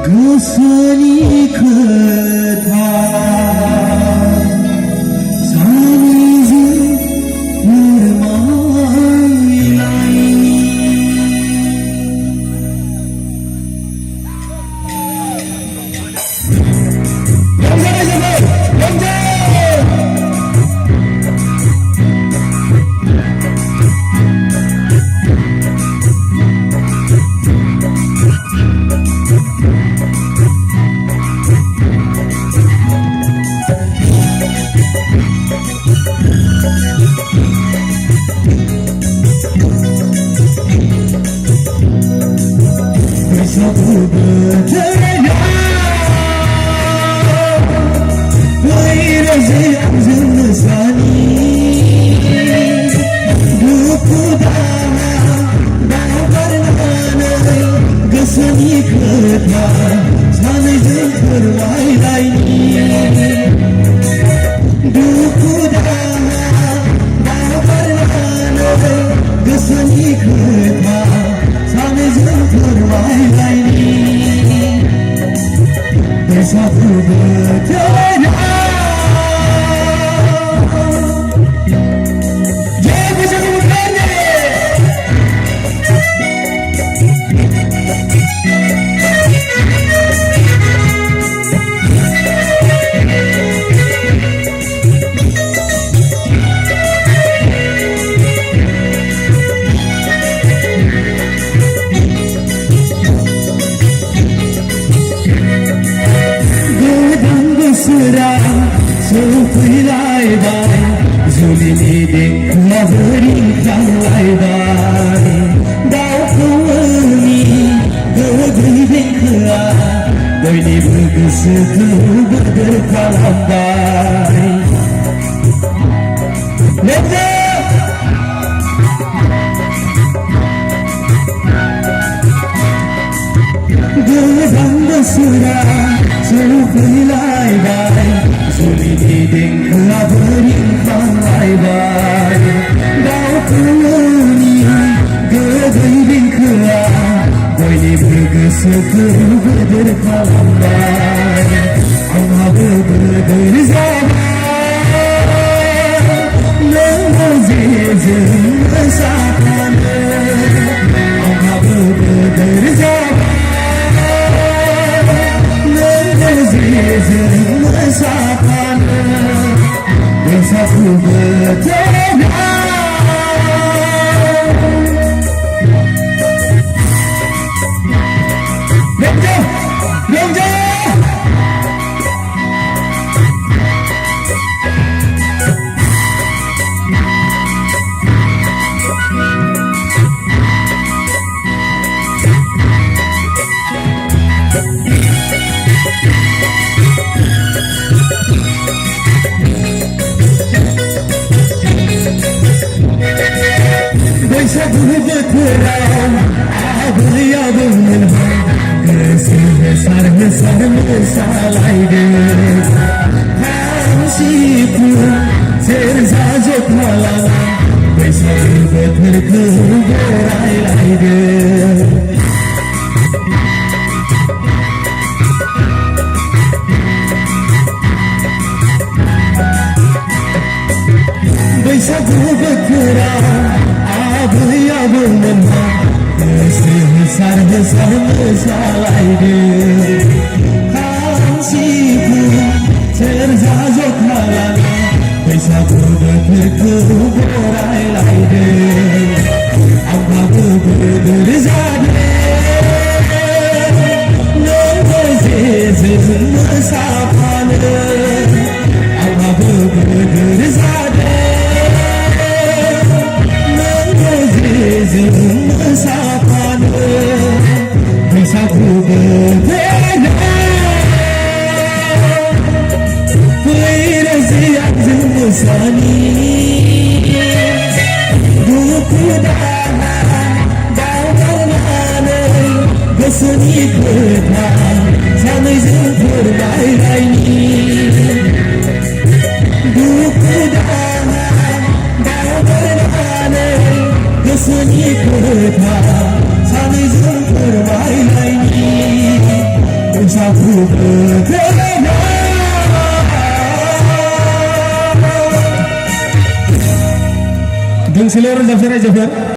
गोसोनि खोथा सानैजों फोरमायलायनि बैसागु बोथोराव फैरोजे आंजों मोसानि दुखु दाहा बावगारनानै गोसोनि खोथा सानैजों फोरमायलायनि दुखु दाहा बावगारनानै गोसोनि खोथा सानैजों फोरमायलायनि बैसागु बोथोराव सौफैलायबाय जुलिनि देंखोआ रिंखांलायबाय दाउखौनि गोदै देंखोआ बयनिबो गोसोखौ बोदोर खालामबाय गोदान बोसोरा सौफैलायबाय जुलिनि देंखोआबो रिंखांलायबाय दाउखौनि गोदै देंखोआ बयनिबो गोसोखौ बोदोर खालामबाय आंहाबो बोदोर जाबाय नों जेजों मोसाफानो आंहाबो बोदोर जाबाय जेजों मोसाफानो बैसागु बोथोराव बैसागु बोथोराव आबै आबौमोनहा गोसो होसार होसार मोसालायदों खाम सिफुं सेरजा जथा लाना बैसागु बोथोरखौ बरायलायदों बैसागु बोथोराव आबै आबौमोनहा गोसो होसार होसार मोसालायदों खाम सिफुं सेरजा जथा लाना बैसागु बोथोरखौ बरायलायदों आंहाबो बोदोर जादों नों जेजों मोसाफानो आंहाबो बोदोर जादों जेजों मोसाफानो बैसागु बोथोराव फैरोजे आंजों मोसानि दुखु दाहा बावगारनानै गोसोनि खोथा सानैजों फोरमायलायनि दुखु दाहा बावगारनानै गोसोनि खोथा सानैजों फोरमायलायनि Deng Silor Zafira Jafar